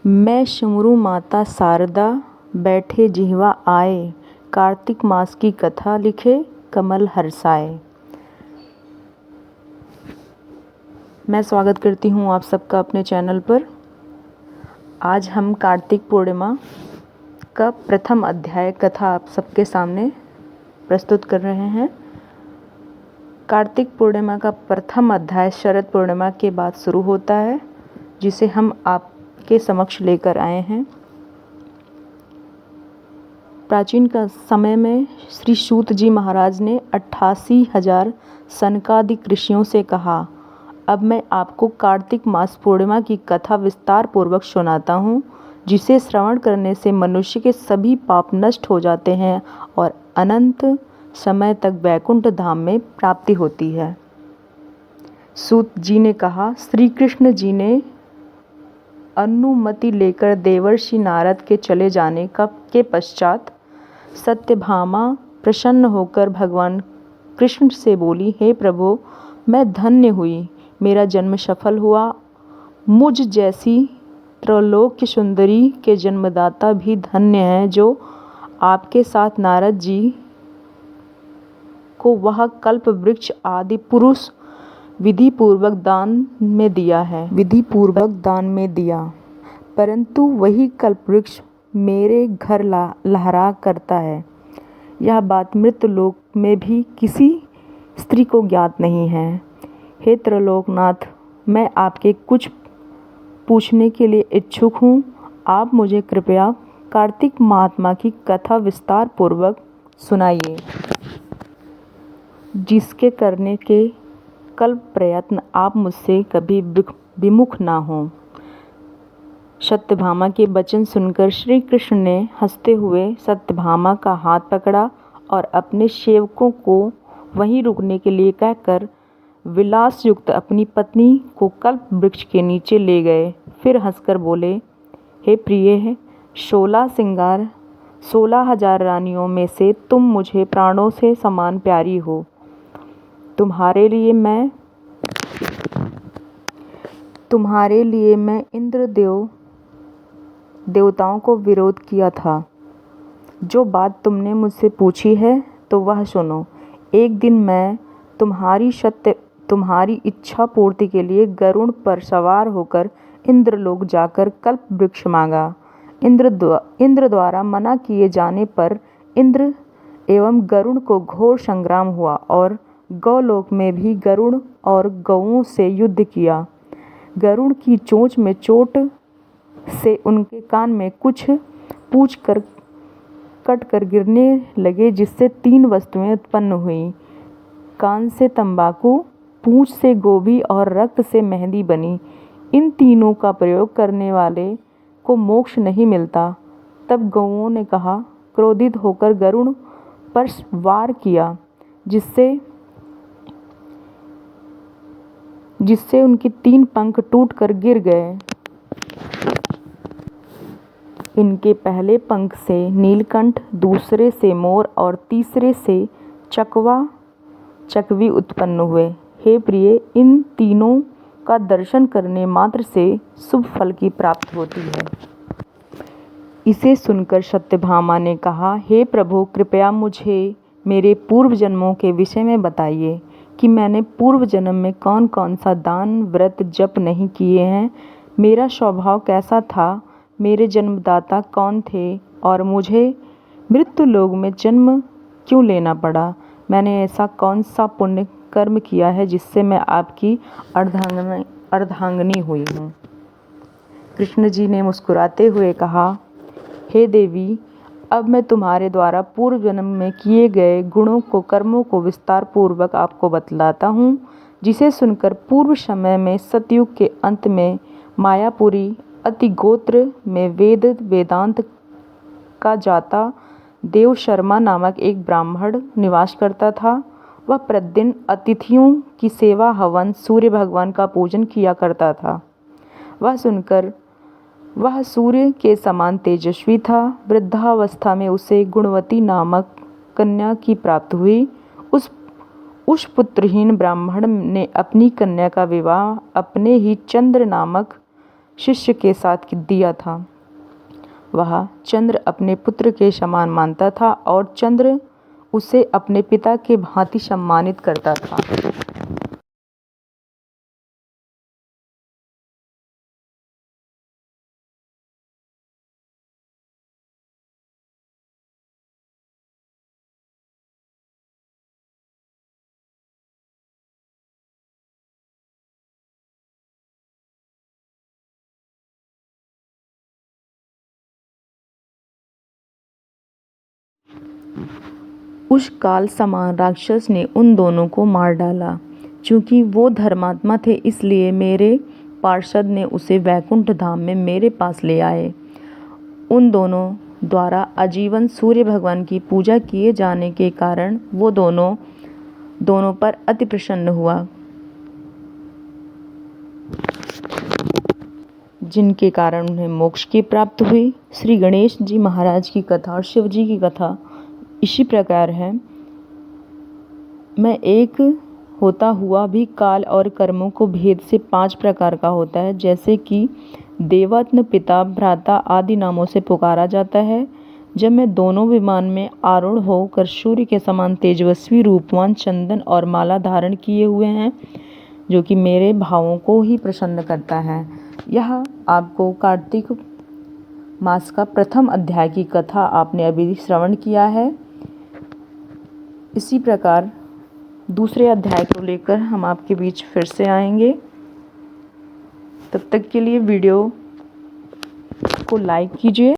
मैं सिमरूं माता शारदा, बैठे जिह्वा आए, कार्तिक मास की कथा लिखे कमल हर्षाए। मैं स्वागत करती हूँ आप सबका अपने चैनल पर। आज हम कार्तिक पूर्णिमा का प्रथम अध्याय कथा आप सबके सामने प्रस्तुत कर रहे हैं। कार्तिक पूर्णिमा का प्रथम अध्याय शरद पूर्णिमा के बाद शुरू होता है, जिसे हम आपके समक्ष लेकर आए हैं। प्राचीन का समय में श्री सूत जी महाराज ने 88,000 सनकादिक ऋषियों से कहा, अब मैं आपको कार्तिक मास पूर्णिमा की कथा विस्तार पूर्वक सुनाता हूँ, जिसे श्रवण करने से मनुष्य के सभी पाप नष्ट हो जाते हैं और अनंत समय तक वैकुंठ धाम में प्राप्ति होती है। सूत जी ने कहा, श्री कृष्ण जी ने अनुमति लेकर देवर्षि नारद के चले जाने के पश्चात सत्यभामा प्रसन्न होकर भगवान कृष्ण से बोली, हे प्रभु, मैं धन्य हुई, मेरा जन्म सफल हुआ। मुझ जैसी त्रैलोक्य सुंदरी के जन्मदाता भी धन्य हैं, जो आपके साथ नारद जी को वह कल्प वृक्ष आदि पुरुष विधि पूर्वक दान में दिया, परंतु वही कल्प वृक्ष मेरे घर लहरा करता है। यह बात मृत लोक में भी किसी स्त्री को ज्ञात नहीं है। हे त्रैलोकनाथ, मैं आपके कुछ पूछने के लिए इच्छुक हूँ। आप मुझे कृपया कार्तिक महात्मा की कथा विस्तार पूर्वक सुनाइए, जिसके करने के कल्प प्रयत्न आप मुझसे कभी विमुख ना हों। सत्यभामा के वचन सुनकर श्री कृष्ण ने हंसते हुए सत्यभामा का हाथ पकड़ा और अपने सेवकों को वहीं रुकने के लिए कहकर विलास युक्त अपनी पत्नी को कल्प वृक्ष के नीचे ले गए। फिर हंसकर बोले, हे प्रिय, 16,000 रानियों में से तुम मुझे प्राणों से समान प्यारी हो। तुम्हारे लिए मैं इंद्र देवताओं को विरोध किया था। जो बात तुमने मुझसे पूछी है तो वह सुनो। एक दिन मैं तुम्हारी इच्छा पूर्ति के लिए गरुड़ पर सवार होकर इंद्रलोक जाकर कल्प वृक्ष मांगा। इंद्र द्वारा मना किए जाने पर इंद्र एवं गरुड़ को घोर संग्राम हुआ और गौलोक में भी गरुड़ और गौओं से युद्ध किया। गरुड़ की चोंच में चोट से उनके कान में कुछ पूछ कर कट कर गिरने लगे, जिससे 3 वस्तुएं उत्पन्न हुई। कान से तंबाकू, पूंछ से गोभी और रक्त से मेहंदी बनी। इन तीनों का प्रयोग करने वाले को मोक्ष नहीं मिलता। तब गौओं ने कहा, क्रोधित होकर गरुड़ पर वार किया, जिससे उनके 3 पंख टूटकर गिर गए। इनके पहले पंख से नीलकंठ, दूसरे से मोर और तीसरे से चकवी उत्पन्न हुए। हे प्रिय, इन तीनों का दर्शन करने मात्र से शुभ फल की प्राप्ति होती है। इसे सुनकर सत्यभामा ने कहा, हे प्रभु, कृपया मुझे मेरे पूर्व जन्मों के विषय में बताइए कि मैंने पूर्व जन्म में कौन कौन सा दान, व्रत, जप नहीं किए हैं। मेरा स्वभाव कैसा था, मेरे जन्मदाता कौन थे और मुझे मृत्यु लोक में जन्म क्यों लेना पड़ा। मैंने ऐसा कौन सा पुण्य कर्म किया है जिससे मैं आपकी अर्धांगिनी हुई हूँ। कृष्ण जी ने मुस्कुराते हुए कहा, हे देवी, अब मैं तुम्हारे द्वारा पूर्व जन्म में किए गए गुणों को, कर्मों को विस्तार पूर्वक आपको बतलाता हूँ, जिसे सुनकर पूर्व समय में सतयुग के अंत में मायापुरी अतिगोत्र में वेदांत का जाता देव शर्मा नामक एक ब्राह्मण निवास करता था। वह प्रतिदिन अतिथियों की सेवा, हवन, सूर्य भगवान का पूजन किया करता था। वह सूर्य के समान तेजस्वी था। वृद्धावस्था में उसे गुणवती नामक कन्या की प्राप्ति हुई। उस पुत्रहीन ब्राह्मण ने अपनी कन्या का विवाह अपने ही चंद्र नामक शिष्य के साथ दिया था। वह चंद्र अपने पुत्र के समान मानता था और चंद्र उसे अपने पिता के भांति सम्मानित करता था। उस काल समान राक्षस ने उन दोनों को मार डाला। चूंकि वो धर्मात्मा थे, इसलिए मेरे पार्षद ने उसे वैकुंठ धाम में मेरे पास ले आए। उन दोनों द्वारा आजीवन सूर्य भगवान की पूजा किए जाने के कारण वो दोनों पर अति प्रसन्न हुआ, जिनके कारण उन्हें मोक्ष की प्राप्ति हुई। श्री गणेश जी महाराज की कथा और शिव जी की कथा इसी प्रकार है। मैं एक होता हुआ भी काल और कर्मों को भेद से 5 प्रकार का होता है, जैसे कि देवत्न, पिता, भ्राता आदि नामों से पुकारा जाता है। जब मैं दोनों विमान में आरूढ़ होकर सूर्य के समान तेजस्वी रूपवान चंदन और माला धारण किए हुए हैं, जो कि मेरे भावों को ही प्रसन्न करता है। यह आपको कार्तिक मास का प्रथम अध्याय की कथा आपने अभी श्रवण किया है। इसी प्रकार दूसरे अध्याय को लेकर हम आपके बीच फिर से आएंगे। तब तक के लिए वीडियो को लाइक कीजिए।